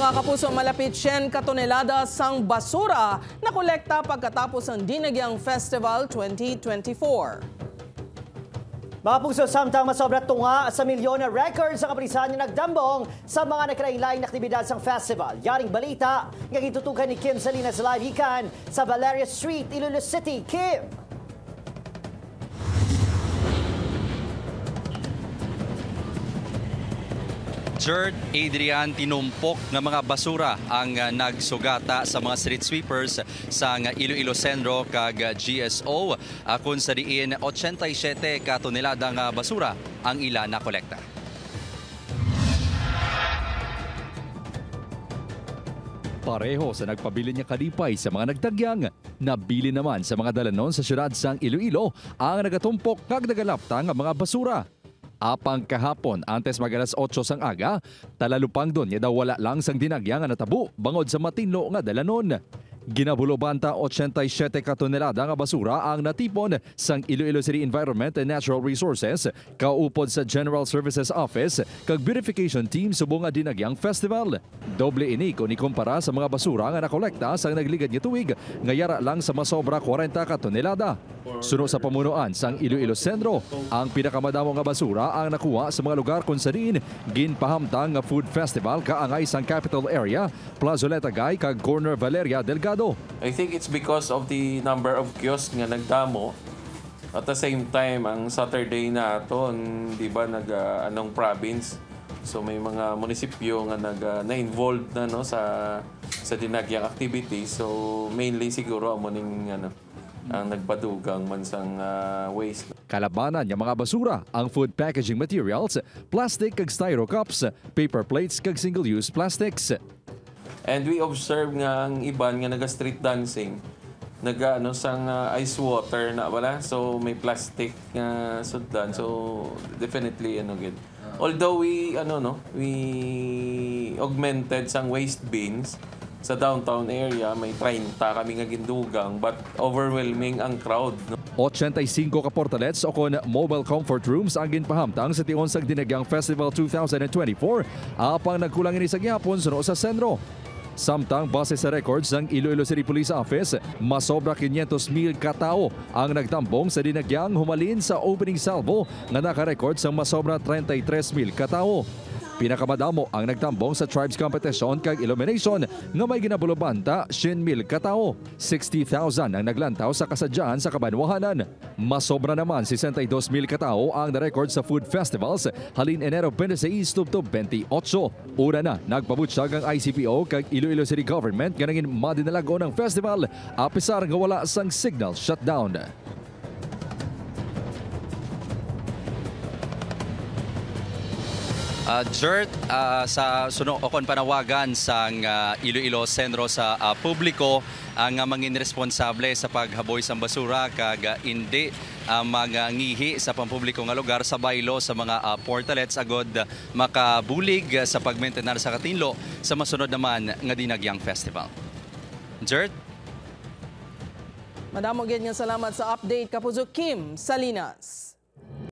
Mga kapuso, malapit 100 katonelada sang basura na kolekta pagkatapos ng Dinagyang Festival 2024. Mga puso, samtang masobra tunga sa milyon na records ang kaprisan na nagdambong sa mga nakarailaing aktibidad sa festival. Yaring balita, nga gitutukan ni Kim Salinas live ikan sa Valeria Street, Iloilo City. Kim! Jerd, Adrian, tinumpok ng mga basura ang nagsugata sa mga street sweepers sa Iloilo Centro kag GSO kung sa diin 87 katoneladang basura ang ila na kolekta. Pareho sa nagpabili niya kalipay sa mga nagtagyang, nabili naman sa mga dalanon sa syudad sang Iloilo ang nagatumpok kag nagalaptang ang mga basura. Apang kahapon, antes mag-alas 8 sang aga, talalupang doon niya daw wala lang sang dinagyang nga natabo bangod sa matinlo nga dalanon. Ginabulobanta 87 katonelada nga basura ang natipon sang Iloilo City Environment and Natural Resources kaupod sa General Services Office kag verification team subong nga Dinagyang Festival. Doble ini kung ikumpara sa mga basura nga nakolekta sang nagligad nga tuig nga yara lang sa masobra 40 katonelada. Suno sa pamunuan sang Iloilo Centro, ang pinakamadamo nga basura ang nakuha sa mga lugar kung saan ginpahamtang nga food festival kaangay sang capital area, Plazoleta Gay kag Corner Valeria Delgado. I think it's because of the number of kiosks nga nagdamo. At the same time, ang Saturday na ito, di ba, anong province. So may mga munisipyo nga na-involved na no, sa dinagyang activity. So mainly siguro amoning ang nagpadugang mansang waste. Kalabanan ng mga basura ang food packaging materials, plastic kag styro cups, paper plates kag single-use plastics. And we observe nga ang iban nga naga-street dancing, sang ice water na wala. So may plastic nga sudlan. So definitely good. Although we augmented sang waste bins sa downtown area, may 30 kami nga gindugang, but overwhelming ang crowd. 85 ka portalets o kon mobile comfort rooms ang ginpahamtang sa tion sang Dinagyang Festival 2024 apang nagkulang ini sa gyapon suno sa sentro. Samtang base sa records ng Iloilo City Police Office, masobra 500,000 katao ang nagtambong sa Dinagyang humalin sa opening salvo nga nakarecord sa masobra 33,000 katao. Pinakamadamo ang nagtambong sa tribes competition kag illumination nga may ginabulobanta 100,000 katao. 60,000 ang naglantaw sa kasadyaan sa Kabanwahanan. Masobra naman 62,000 katao ang na-record sa food festivals halin Enero 26 to 28. Una na nagpabutyag ang ICPO kag Iloilo City Government nga nangin madinalago ng festival apisar nga wala sang signal shutdown. Jerd, sa suno okon panawagan sang Iloilo Centro sa publiko ang mangin responsable sa paghaboy sang basura kag hindi mangangihi sa pampubliko nga lugar sa baylo sa mga portalets agod makabulig sa pagmaintenar sa katinlo sa masunod naman nga Dinagyang Festival. Jerd? Madamo gid nga salamat sa update kapuso Kim Salinas.